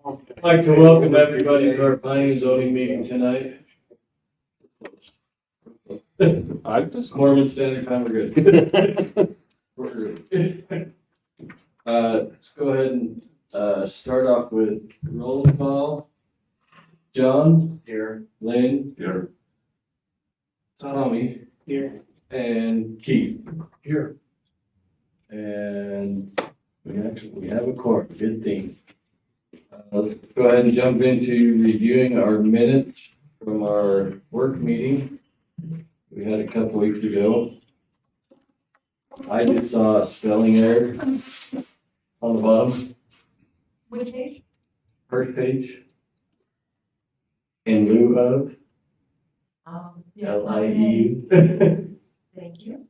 I'd like to welcome everybody to our planning and zoning meeting tonight. I just Mormon Standard Time, we're good. We're good. Let's go ahead and start off with roll call. John? Here. Lynn? Here. Tommy? Here. And Keith? Here. And we have a quorum, good thing. Let's go ahead and jump into reviewing our minutes from our work meeting we had a couple weeks ago. I just saw a spelling error on the bottom. Which page? First page. In lieu of, Yes, LIE. Thank you.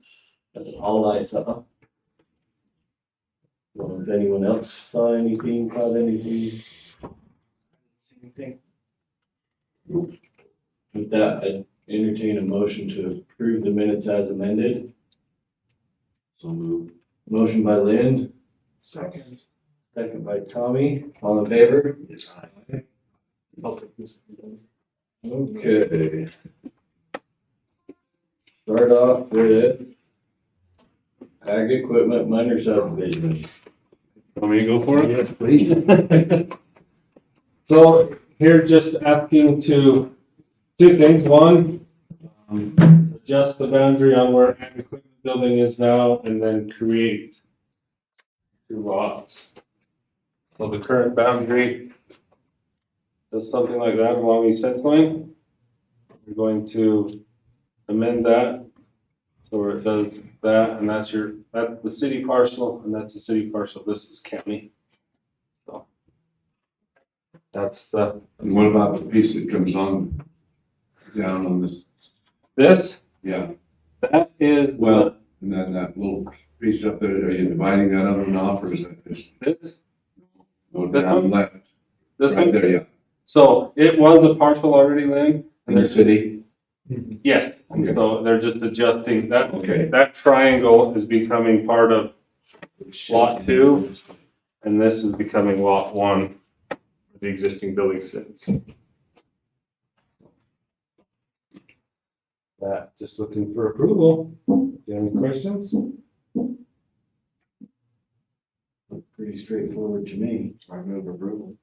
That's all I saw. Well, if anyone else saw anything, caught anything? See anything? With that, I entertain a motion to approve the minutes as amended. So moved. Motion by Lynn. Second. Second by Tommy. All in favor? Yes. I'll take this. Okay. Start off with ag equipment minor subdivision. Want me to go for it? Yes, please. So here just asking two things. One, adjust the boundary on where ag equipment building is now and then create two lots. So the current boundary does something like that along East Fence Line. We're going to amend that. So where it does that, and that's the city parcel, and that's the city parcel. This is county. So that's the. And what about the piece that comes on down on This, yeah, that is, well, and then that little piece up there, are you dividing that other one off, or is that just this go This down one? left? right Right there, yeah, So it was a parcel already, Lynn. in the city, Yes, and Okay. so they're just adjusting that. Okay. That triangle is becoming part of Lot 2, and this is becoming lot 1, where the existing building sits. That, just looking for approval. Do you have any questions? Pretty straightforward to me. I move approval.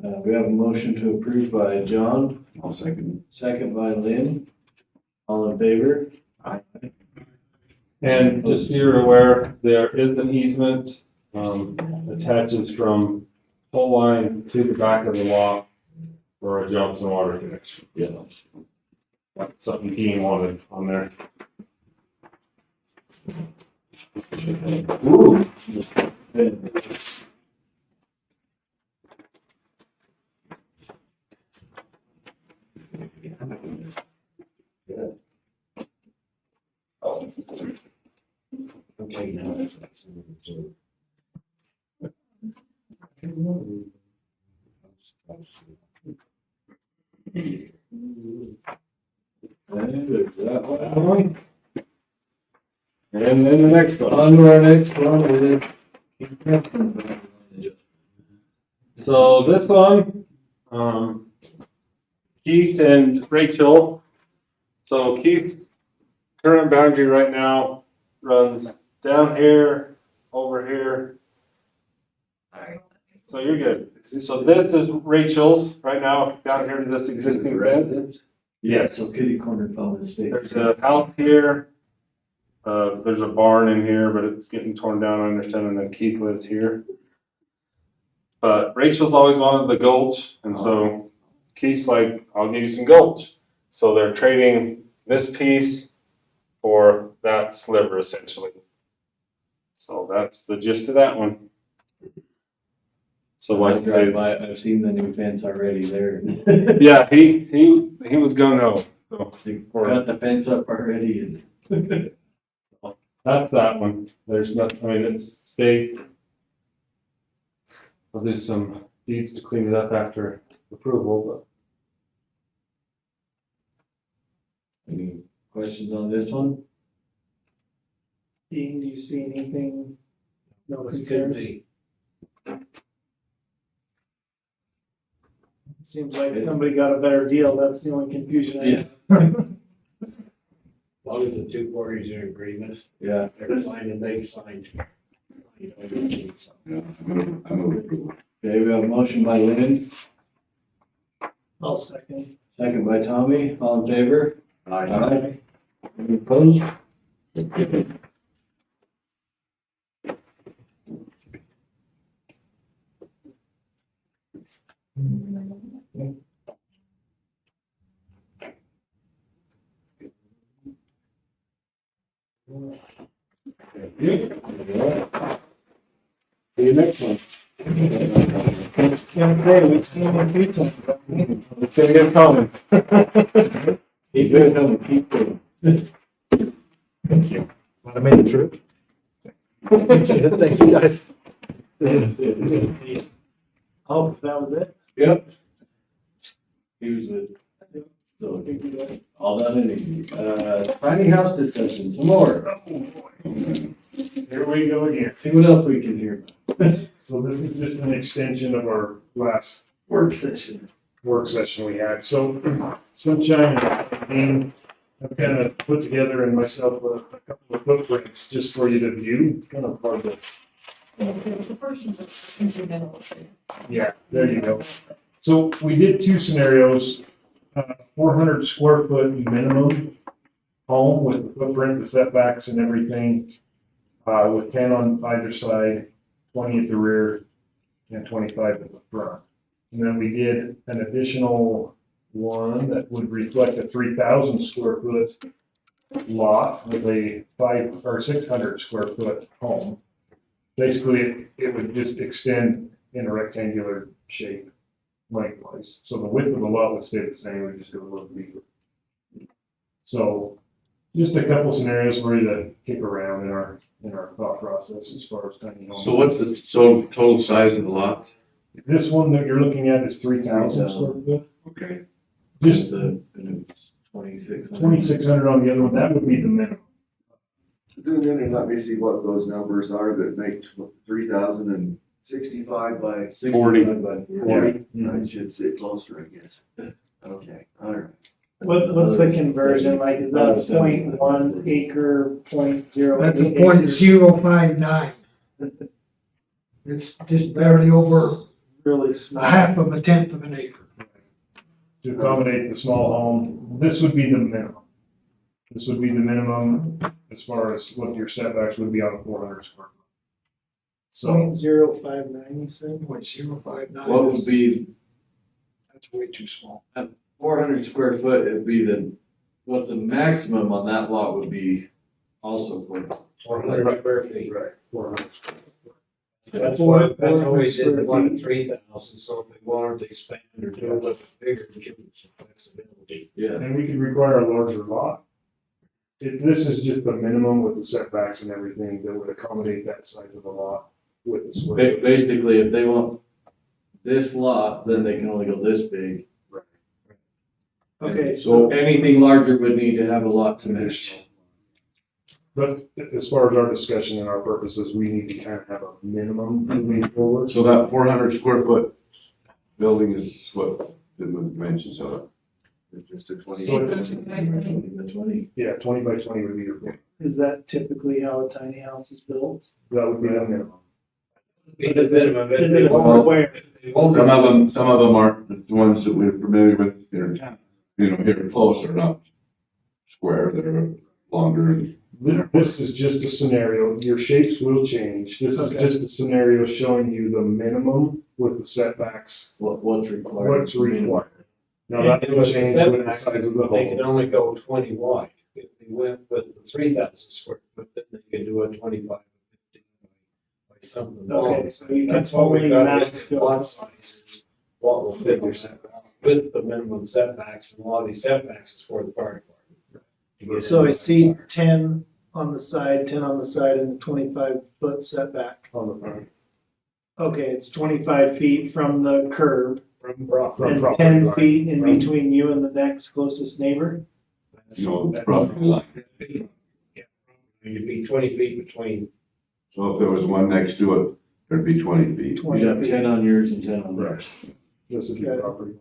We have a motion to approve by John, I'll second second by Lynn. All in favor? And just so you're aware, there is an easement, attaches from pole line to the back of the lot for a Johnson water connection. Yeah. That's something Dean wanted on there. Ooh. Okay, now. That one. And then the next one. On to our next one is. So this one, Keith and Rachel. So Keith's current boundary right now runs down here, over here. So you're good. So this is Rachel's right now, down here to this existing fence. Yes. So kitty corner College State. There's a house here. There's a barn in here, but it's getting torn down, I understand, and then Keith lives here. But Rachel's always wanted the gulch, and so Keith's like, I'll give you some gulch. So they're trading this piece for that sliver essentially. So that's the gist of that one. So like drive by, I've seen the new fence already there. yeah, he was gonna know. So Got the fence up already and. that's that one. There's not, I mean, it's state. I'll do some deeds to clean it up after approval, Any questions on this one? Dean, do you see anything? No It's good concerns? to Seems like somebody got a better deal, that's the only confusion I Yeah. have. As long as the two parties are in agreement, Yeah, they're signed and they signed. Yeah, I'm gonna approve. okay, we have a motion by Lynn, I'll second. second by Tommy, all in favor? Aye. Any opposed? See you next one. I was gonna say, we've seen him a few times. haven't we? It's gonna get coming. Keep it coming, keep it. I made the trip. Thank you, guys. Oh, that was it? Yep. He was good. So, all done and easy. Tiny house discussion, some more. Here we go again. See what else we can hear. So this is just an extension of our last Work session. work session we had. So Sunshine and Dean have kind of put together and myself a couple of footprints just for you to view, kind of part of the, The person that's incremental. yeah, there you go. So we did two scenarios, 400 square foot minimum home with the footprint, the setbacks and everything, with 10 on either side, 20 at the rear, and 25 at the front. And then we did an additional one that would reflect a 3,000 square foot lot with a 500 or 600 square foot home. Basically, it would just extend in a rectangular shape lengthwise. So the width of the lot would stay the same, we just go a little deeper. So just a couple scenarios for you to kick around in our thought process as far as tiny homes. So what's the total size of the lot? This one that you're looking at is 3,000 square foot. Okay. Just And it was 2,600. 2,600 on the other one, that would be the minimum. Zoom in and let me see what those numbers are that make 3,065 by, 65 by 40. I should sit closer, I guess. Okay, all right. What's the conversion, like, is that a 0.1 acre, 0.08 That's a acres? .059. It's just barely over Really a small. half of a tenth of an acre. To accommodate the small home, this would be the minimum. This would be the minimum as far as what your setbacks would be on a 400 square foot. So 0.059, you said? .059. What would be That's way too small. 400 square foot, it'd be what's the maximum on that lot would be also 400 square feet. right, 400 square foot. That's why we did the one at 3,000, so if they wanted to expand or do a little bit bigger, to give them some flexibility. Yeah. And we could require a larger lot. This is just the minimum with the setbacks and everything that would accommodate that size of a lot with the square. footage. Basically, if they want this lot, then they can only go this big. Okay, So anything larger would need to have a lot to match. But as far as our discussion and our purposes, we need to kind of have a minimum moving forward. So that 400 square foot building is what the dimensions of it? It's just a 20. So 20. Yeah, 20 by 20 would be your, is that typically how a tiny house is built? that would be the minimum. Is it more where? Some of them aren't the ones that we're familiar with here, here close are not square, they're longer and. This is just a scenario. Your shapes will change. This is just a scenario showing you the minimum with the setbacks, What's required? what's required. Now that can change with the size of the They can home. only go 20 wide. If they went with the 3,000 square foot, then they could do a 25, 50 by something. Okay, so you can That's what we only got max in go. lot sizes. What will fit your setback with the minimum setbacks, and a lot of these setbacks is for the fire department. So I see 10 on the side, 10 on the side, and the 25-foot setback. On the front. Okay, it's 25 feet from the curb From and property 10 line. feet in between you and the next closest neighbor? It's property line. Yeah, you'd be 20 feet between. So if there was one next to it, there'd be 20 feet. 20 You'd have feet. 10 on yours and 10 on theirs. This would be Okay. property.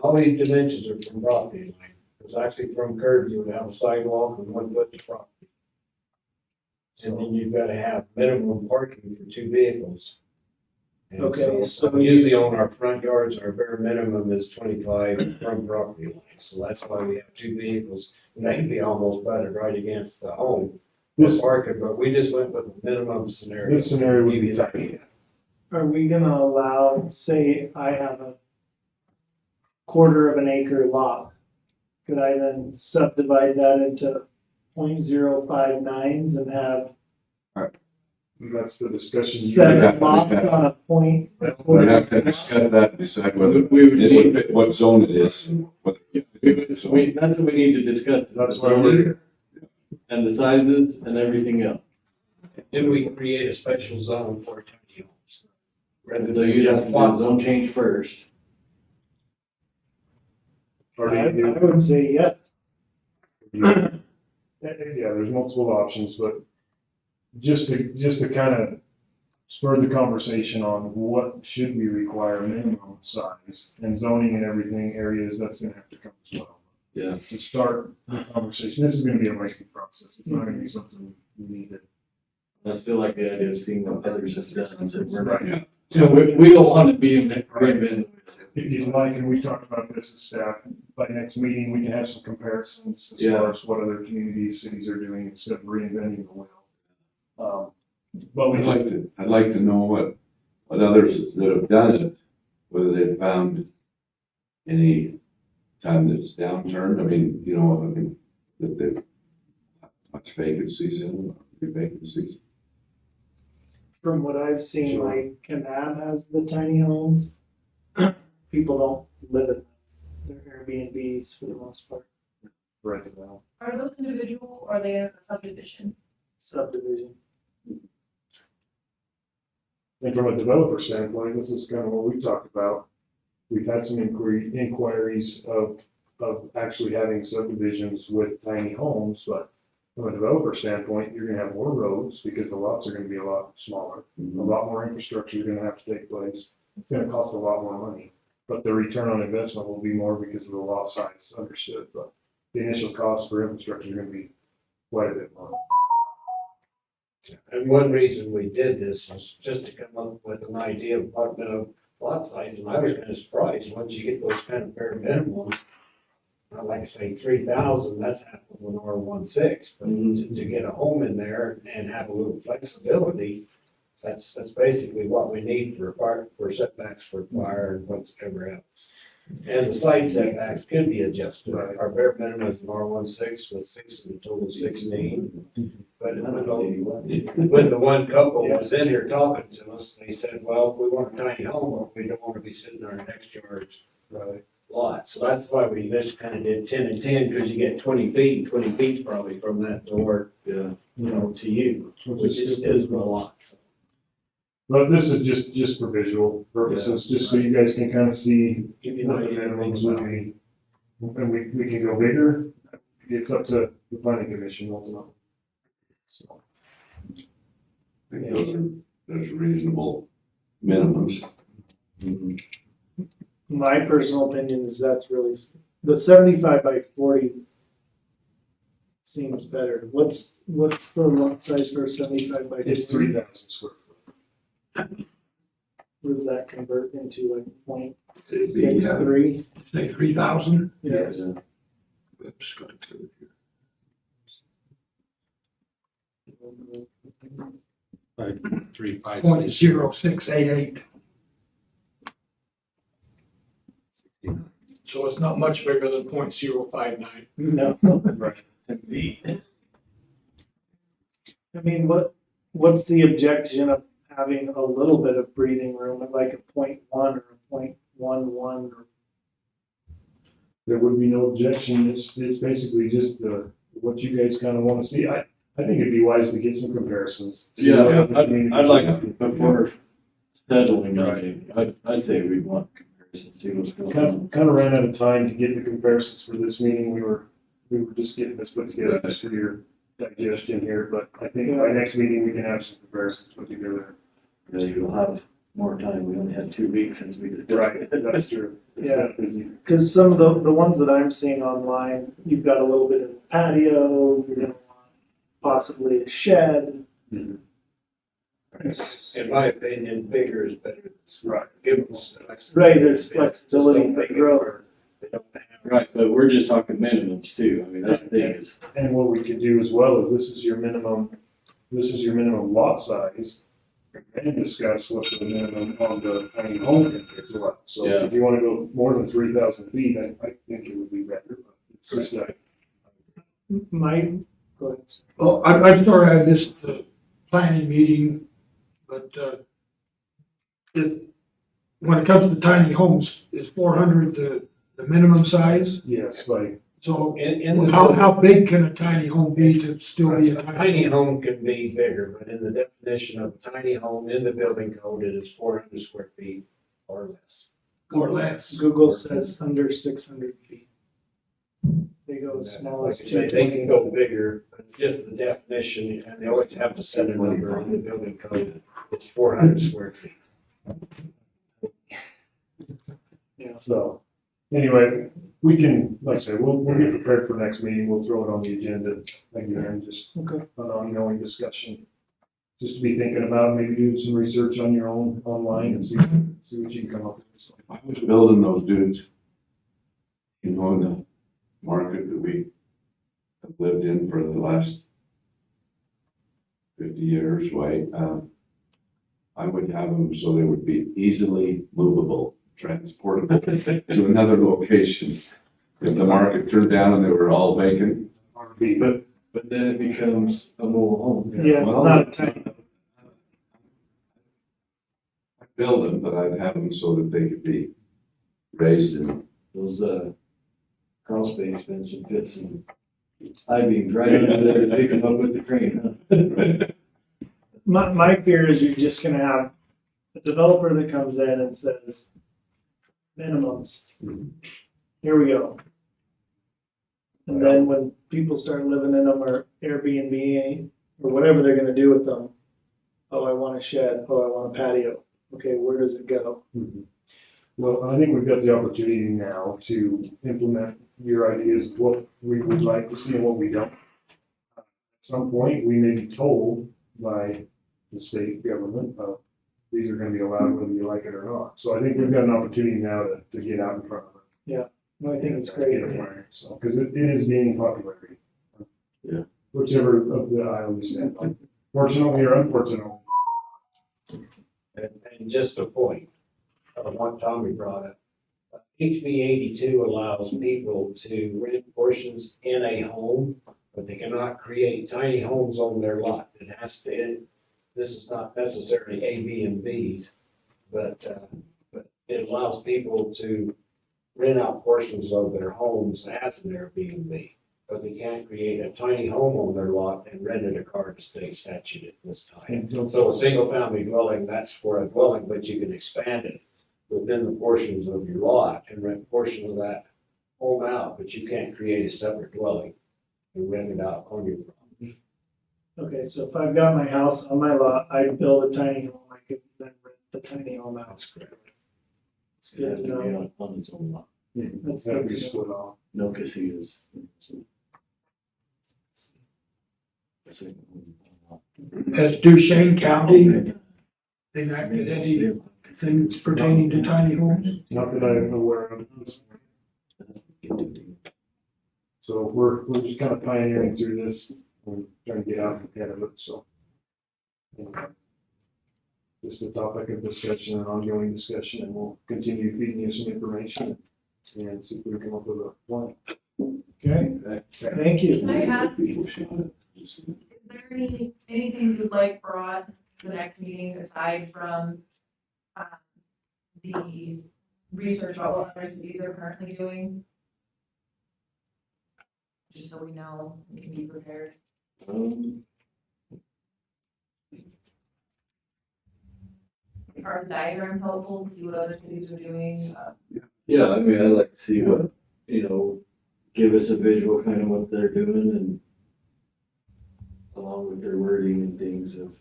All these dimensions are from property line, because actually from curb, you would have a sidewalk and 1 foot to property. And then you've gotta have minimum parking for 2 vehicles. And Okay, so usually on our front yards, our bare minimum is 25 from property line, so that's why we have 2 vehicles. Maybe almost butted right against the home. This, Market, but we just went with the minimum scenario. this scenario would be tight. are we gonna allow, say I have a 1/4 lot? Could I then subdivide that into 0.059s and have That's the discussion. you seven have to lots discuss. on a point? We have to discuss that, and decide whether, what zone it is, and whether. That's what we need to discuss. That's why we're here. And the sizes and everything else. Then we create a special zone for tiny homes. Rather So than you just have to one do zone change first. Or I do you- would say yes. Yeah, there's multiple options, but just to kind of spur the conversation on what should we require minimum size and zoning and everything areas, that's gonna have to come as well. Yeah. To start the conversation, this is gonna be a lengthy process, it's not gonna be something we need to. I still like the idea of seeing what others have done. So we're not- Right. So we don't want to be in that agreement. If you'd like, and we talked about this as staff, by next meeting, we can have some comparisons as Yeah. far as what other communities, cities are doing instead of reinventing the wheel. But we I'd like to know what others that have done it, whether they've found any time that's downturned, that they've much vacancies in, vacancies. From what I've seen, Sure. like Canab has the tiny homes. People don't live in them. They're Airbnbs for the most part, right now. Are those individual or are they a subdivision? subdivision. And from a developer standpoint, this is kind of what we talked about. We've had some inquiries of actually having subdivisions with tiny homes, but from a developer standpoint, you're gonna have more roads because the lots are gonna be a lot smaller. A lot more infrastructure is gonna have to take place. It's gonna cost a lot more money, but the return on investment will be more because of the lot size understood, but the initial cost for infrastructure is gonna be quite a bit more. And one reason we did this was just to come up with an idea of what minimum lot size, and I was kind of surprised, once you get those kind of bare minimums. I like to say 3,000, that's half of an R16, but to get a home in there and have a little flexibility, that's basically what we need for setbacks for fire and whatever else. And the side setbacks could be adjusted. Right. Our bare minimum is an R16 with 6 and a total of 16. But when the one couple was in here talking to us, they said, well, we want a tiny home, but we don't want to be sitting in our next yard's lot. So that's why we just kind of did 10 and 10, because you get 20 feet, 20 feet probably from that door, Yeah. to you, which is a lot. So. But this is just for visual purposes, just so you guys can kind of see Give you what an the idea of minimums things. would be. And we can go bigger, it's up to the planning commission ultimately. So, I think those are reasonable minimums. My personal opinion is that's really, the 75 by 40 seems better. What's the lot size for a 75 by 50? it's 3,000 square foot. What does that convert into, like, point The, 6.3? say 3,000? Yes. Oops, got it clear here. Three, five, Point six. 0688. So it's not much bigger than 0.059. No. I mean, what's the objection of having a little bit of breathing room at like a 0.1 or a 0.11 or? There would be no objection, it's basically just what you guys kind of want to see. I think it'd be wise to get some comparisons. See what Yeah, other communities I'd like, do. before settling on it, I'd say we want comparisons, see what's going on. Kind of ran out of time to get the comparisons for this meeting. We were just getting this put together just for your digestion here, but I think by next meeting we can have some comparisons put together. Yeah, you'll have more time. We only had 2 weeks since we did. Right, that's true. It's Yeah. not busy. Because some of the ones that I'm seeing online, you've got a little bit of the patio, you're gonna want possibly a shed. Mhm. It's- In my opinion, bigger is better than small. Right. Give us. Right, there's Just flexibility don't for make it growth. where they don't have- Right, but we're just talking minimums too. I mean, that's the thing is, And what we could do as well is this is your minimum lot size. And discuss what the minimum on the tiny home can be as well. So Yeah. if you wanna go more than 3,000 feet, I think it would be better, but it's just like. My, go ahead. Well, I sort of had this planning meeting, but, when it comes to the tiny homes, is 400 the minimum size? Yes, like, So In the. how big can a tiny home be to still be a A tiny? tiny home can be bigger, but in the definition of tiny home in the building code, it is 400 square feet or less. Or less? Google says under 600 feet. They go as small Like I as say, they can go bigger, but it's just the definition, and they always have to set a number in the building code. It's 400 square feet. so, anyway, we can, like I said, we'll get prepared for next meeting, we'll throw it on the agenda, again, just Okay. an ongoing discussion. Just to be thinking about, maybe doing some research on your own, online, and see what you can come up with. So, I was building those dudes, in the market that we have lived in for the last 50 years, right? I would have them so they would be easily movable, transportable to another location. If the market turned down and they were all vacant, but then it becomes a mobile home. Yeah, it's Well, not a tiny. I'd build them, but I'd have them so that they could be raised in. Those, crawl space fence and fit some I-beams right under there to pick them up with the crane, huh? My fear is you're just gonna have a developer that comes in and says, minimums. Here we go. And then when people start living in them or Airbnb or whatever they're gonna do with them, oh, I want a shed, oh, I want a patio. Okay, where does it go? well, I think we've got the opportunity now to implement your ideas, of what we would like to see and what we don't. At some point, we may be told by the state government, these are gonna be allowed whether you like it or not. So I think we've got an opportunity now to get out in front of it. No, I think it's great. Get it right, so, because it is gaining popularity. Yeah. Whichever of the aisle you stand on, fortunately or unfortunately. And just a point, one Tommy brought up, HB 82 allows people to rent portions in a home, but they cannot create tiny homes on their lot. It has to, this is not necessarily A, B, and Bs, but it allows people to rent out portions of their homes as an Airbnb, but they can't create a tiny home on their lot and rent it a car to state statute at this time. So a single family dwelling, that's for a dwelling, but you can expand it within the portions of your lot and rent a portion of that home out, but you can't create a separate dwelling and rent it out on your property. Okay, so if I've got my house on my lot, I build a tiny home, I could then rent the tiny home out. That's correct. It's It has good to to be know. on its own lot. That's That'd good be to know. split off. No casinos. Has Duchesne County enacted anything pertaining to tiny homes? Not that I'm aware of at this point. So we're just kind of pioneering through this, and trying to get out ahead of it, so. Anyway, just a topic of discussion, an ongoing discussion, and we'll continue feeding you some information and see if we can come up with a plan. Okay, thank you. Can I ask, is there anything you'd like brought to the next meeting aside from, the research about what other cities are currently doing? Just so we know, we can be prepared. Are the diagrams helpful to see what other cities are doing? Yeah, I mean, I'd like to see what, give us a visual kind of what they're doing and along with their wording and things of,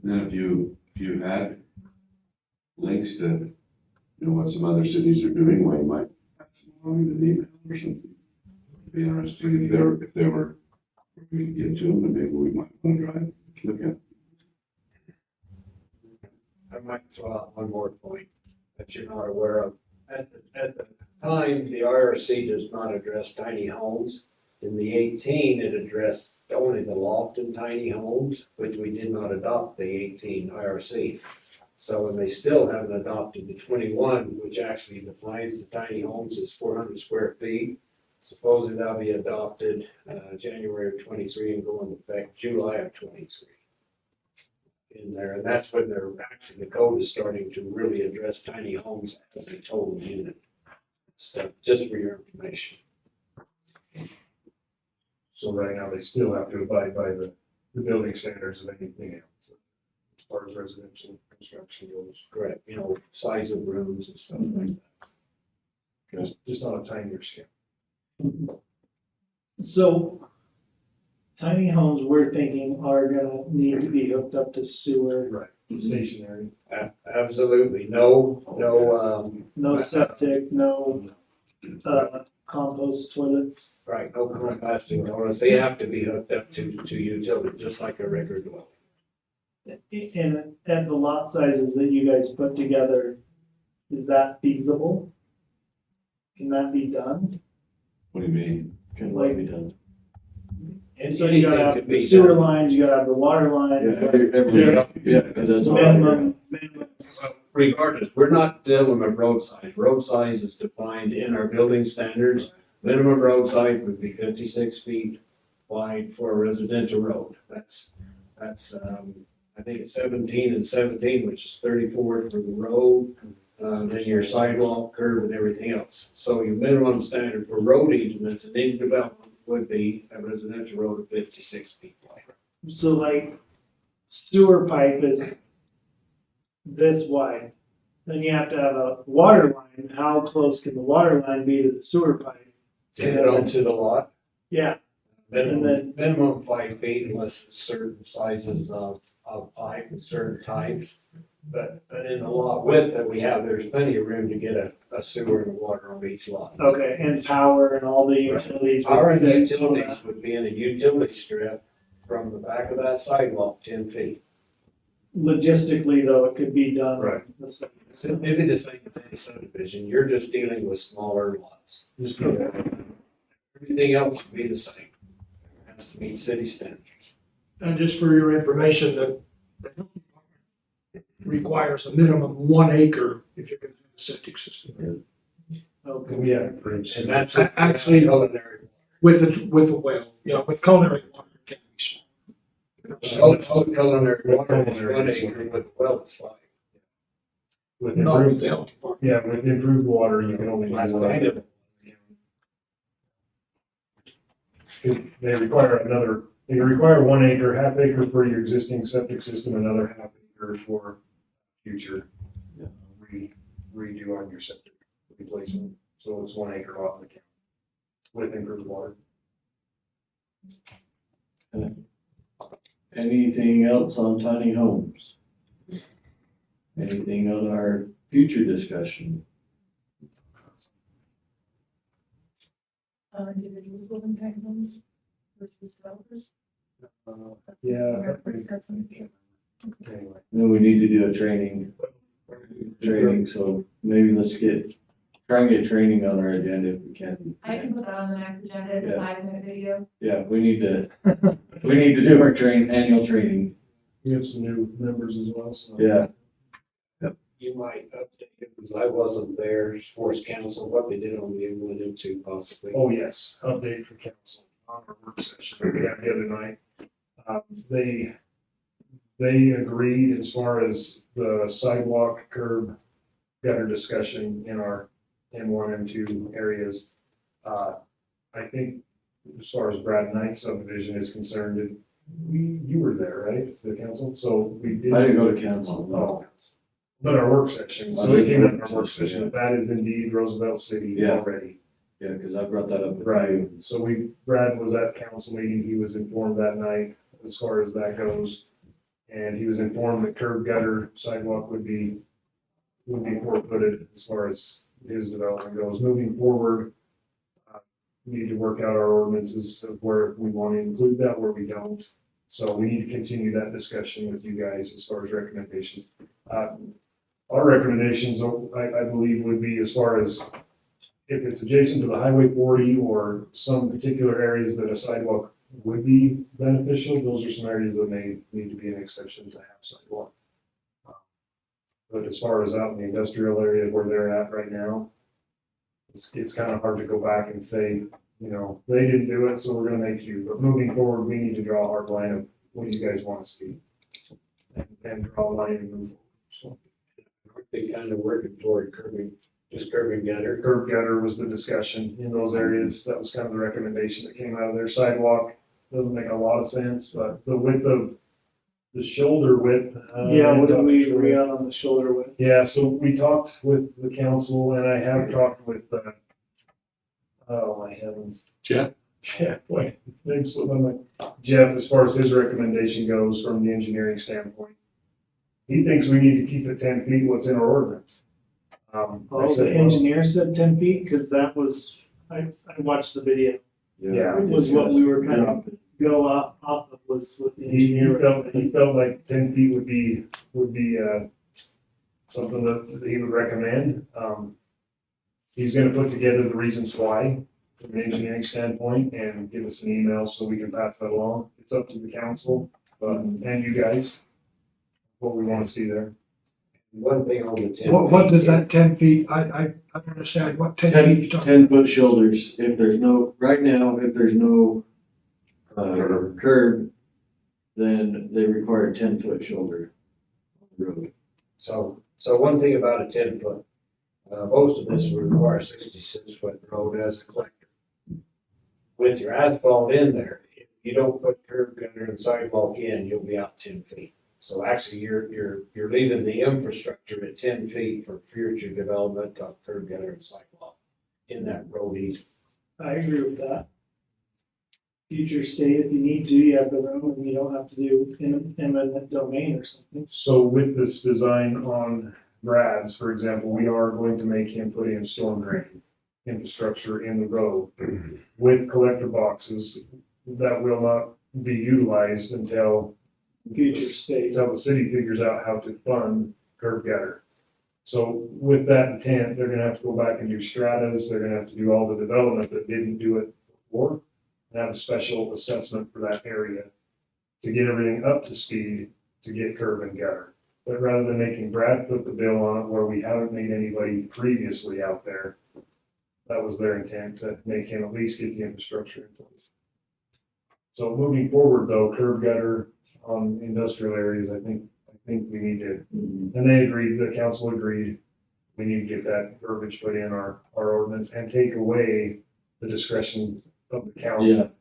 then if you had links to, what some other cities are doing, we might pass them along in an email or something. Be interesting if they were, we could get to them, and maybe we might want to drive, look at. I might throw out one more point that you're not aware of. At the time, the IRC does not address tiny homes. In the 18, it addressed only the loft and tiny homes, which we did not adopt the 18 IRC. So, and they still haven't adopted the 21, which actually defines the tiny homes as 400 square feet. Supposedly that'll be adopted January of 23 and go into effect July of 23. In there, and that's when they're actually, the code is starting to really address tiny homes as a total unit. So, just for your information. So right now, they still have to abide by the building standards of anything else, as far as residential construction goes. Correct, size of rooms and stuff like that. Just on a tinier scale. So tiny homes, we're thinking are gonna need to be hooked up to sewer, Right. Stationary. Absolutely, no, septic, no, compost toilets. right, no composting toilets, they have to be hooked up to utility, just like a regular dwelling. And at the lot sizes that you guys put together, is that feasible? Can that be done? What do you mean? Can what be done? And So you gotta anything have could the be sewer done. lines, you gotta have the water lines, Yeah, because that's all. minimums. Regardless, we're not dealing with road size. Road size is defined in our building standards. Minimum road size would be 56 feet wide for a residential road. That's, I think it's 17 and 17, which is 34 for the road, then your sidewalk, curb, and everything else. So your minimum standard for road easements in any development would be a residential road of 56 feet wide. So like sewer pipe is this wide, then you have to have a water line. How close can the water line be to the sewer pipe? Get it onto the lot. Yeah, Minimum 5 feet unless it's certain sizes of pipe and certain types. But in the lot width that we have, there's plenty of room to get a sewer and water on each lot. okay, and power and all the utilities. Power and utilities would be in a utility strip from the back of that sidewalk 10 feet. Logistically though, it could be done. Right. So maybe the same as any subdivision, you're just dealing with smaller lots. Just Everything else would be the same. It has to meet city standards. And just for your information, the health department requires a minimum 1 acre if you're gonna have a septic system. Okay. Yeah. And that's Actually- culinary. With a well, with culinary water, it can be small. Culinary water is 1 acre with well is 5. With Not with improved, the health department. yeah, with improved water, you can only That's use kind one. of, They require 1 acre, half acre for your existing septic system, another half acre for future redo on your septic replacement. So it's 1 acre off the count with improved water. Anything else on tiny homes? Anything on our future discussion? Individuals building tiny homes versus developers. Yeah. Anyway, then we need to do a training, so maybe try and get training on our agenda if we can. I can put that on the next agenda as a Yeah. 5-minute video. Yeah, we need to do our annual training. We have some new members as well, so. Yeah, you might update it, because I wasn't there, sports council, what they did on the went into possibly. Oh, yes, update for council on our work session we had the other night. They agreed as far as the sidewalk curb gutter discussion in our M1 and 2 areas. I think as far as Brad Knight's subdivision is concerned, you were there, right, the council? So we did. I didn't go to council, no. Oh, but our work session, so it came up in our work session, that is indeed Roosevelt City Yeah. already. Yeah, because I brought that up with Right, you. so Brad was at council meeting, he was informed that night as far as that goes. And he was informed that curb gutter sidewalk would be would be forfeited as far as his development goes. Moving forward, we need to work out our ordinances of where we want to include that, where we don't. So we need to continue that discussion with you guys as far as recommendations. Our recommendations, I believe, would be as far as if it's adjacent to the Highway 40 or some particular areas that a sidewalk would be beneficial, those are some areas that may need to be an exception to have sidewalk. But as far as out in the industrial area where they're at right now, it's kind of hard to go back and say, you know, they didn't do it, so we're gonna make you. But moving forward, we need to draw a hard line of what you guys want to see. And draw a line and move forward. So, Aren't they kind of working toward curbing, just curbing gutter? curb gutter was the discussion in those areas. That was kind of the recommendation that came out of their sidewalk. Doesn't make a lot of sense, but the width of, the shoulder width. Yeah, what did we agree on the shoulder width? Yeah, so we talked with the council and I have talked with, oh my heavens. Jeff? Jeff, wait, his name's slipped my mind. Jeff, as far as his recommendation goes from the engineering standpoint, he thinks we need to keep it 10 feet, what's in our ordinance. I Oh, said, the well, engineer said 10 feet, cause that was, I watched the video, Yeah. was what we were kind of go off of was what the He engineer. he felt like 10 feet would be, something that he would recommend. He's gonna put together the reasons why from an engineering standpoint and give us an email so we can pass that along. It's up to the council, and you guys, what we wanna see there. One thing on the 10. What does that 10 feet, I don't understand what 10 feet you're talking. 10-foot shoulders, if there's no, right now, if there's no, curb, then they require a 10-foot shoulder on the road. So one thing about a 10-foot, most of this would require 66-foot road as a collector. With your asphalt in there, if you don't put curb gutter and sidewalk in, you'll be out 10 feet. So actually, you're leaving the infrastructure at 10 feet for future development of curb gutter and sidewalk in that road easy. I agree with that. Future state, if you need to, you have the room and you don't have to do eminent domain or something. So with this design on Brad's, for example, we are going to make him put in storm drain infrastructure in the road with collector boxes that will not be utilized until Future state. the city figures out how to fund curb gutter. So with that intent, they're gonna have to go back and do stratas, they're gonna have to do all the development that didn't do it before, and have a special assessment for that area to get everything up to speed to get curb and gutter. But rather than making Brad put the bill on it where we haven't made anybody previously out there, that was their intent, to make him at least get the infrastructure in place. So moving forward though, curb gutter on industrial areas, I think we need to, and they agreed, the council agreed, we need to get that verbiage put in our ordinance and take away the discretion of the council.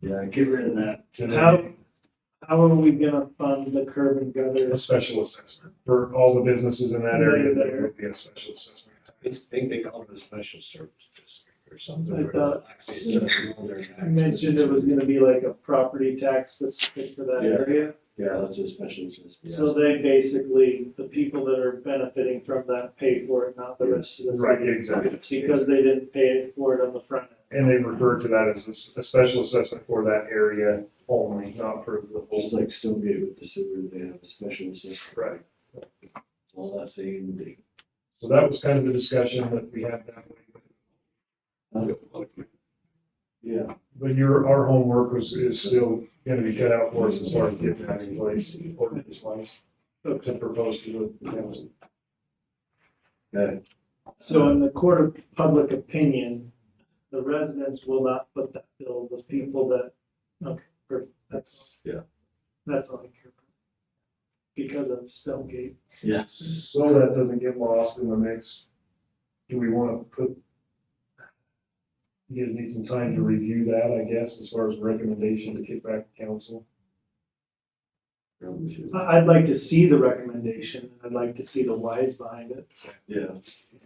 Yeah, get rid of that. To How are we gonna fund the curb and gutter? a special assessment for all the businesses in that area, there would be a special assessment. I think they call it a special service district or something. I thought You you mentioned it was gonna be like a property tax specific for that Yeah. area. Yeah, that's a special assessment. So they basically, the people that are benefiting from that pay for it, not the rest of the Right, city. exactly. Because they didn't pay for it on the front end. And they refer to that as a special assessment for that area only, not for the Just whole. like Stonegate with the sewer, they have a special assessment. Right. That's all that's saying. So that was kind of the discussion that we had that way. Yeah. But our homework is still gonna be cut out for us as far as getting that in place, ordinance wise, to propose to the council. Okay. So in the court of public opinion, the residents will not put that bill, the people that, okay, perfect, that's. Yeah. That's all I care about. Because of Stonegate. Yeah. So that doesn't get lost in the mix, do we wanna put? You guys need some time to review that, I guess, as far as recommendation to get back to council. Probably should. I'd like to see the recommendation, and I'd like to see the whys behind it. Yeah.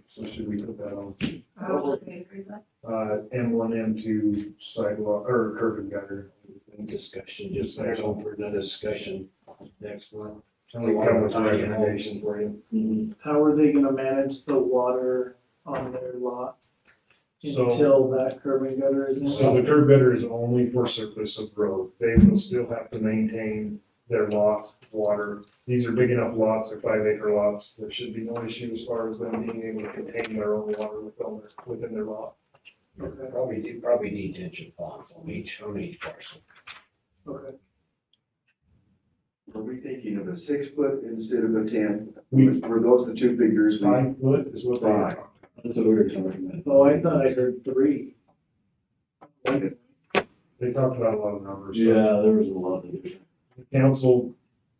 So should we put that on, What page is that? M1, M2 sidewalk, or curb and gutter? Discussion, just there for the discussion next month. And we come with a recommendation for you. How are they gonna manage the water on their lot So- until that curb and gutter is in? So the curb gutter is only for surface of road. They will still have to maintain their lots, water. These are big enough lots, they're 5 acre lots. There should be no issue as far as them being able to contain their own water within their lot. Probably detention ponds on each parcel. Okay, Were we thinking of a 6 foot instead of a 10? We- Were those the two figures? 5 foot is what they Five. are. That's what we were talking about. oh, I thought I heard 3. They talked about a lot of numbers. but Yeah, there was a lot of different. The council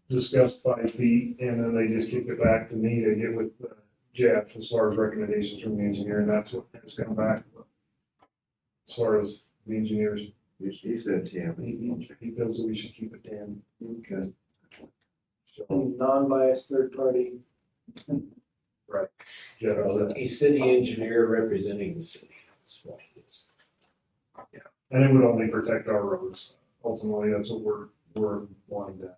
discussed 5 feet and then they just kicked it back to me to get with Jeff as far as recommendations from the engineer, and that's what has come back. As far as the engineers, He said 10. he feels that we should keep it 10. Okay. So, Non-biased third party. Jeff has that. He's city engineer representing the city. That's what he is. And it would only protect our roads. Ultimately, that's what we're wanting to.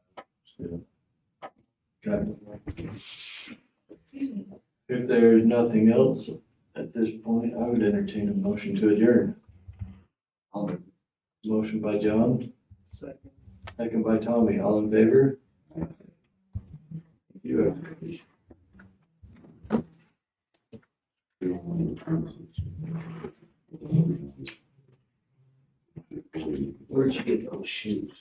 Excuse me. If there's nothing else at this point, I would entertain a motion to adjourn. Motion by John, Second. second by Tommy, all in favor? You have. Where'd you get those shoes?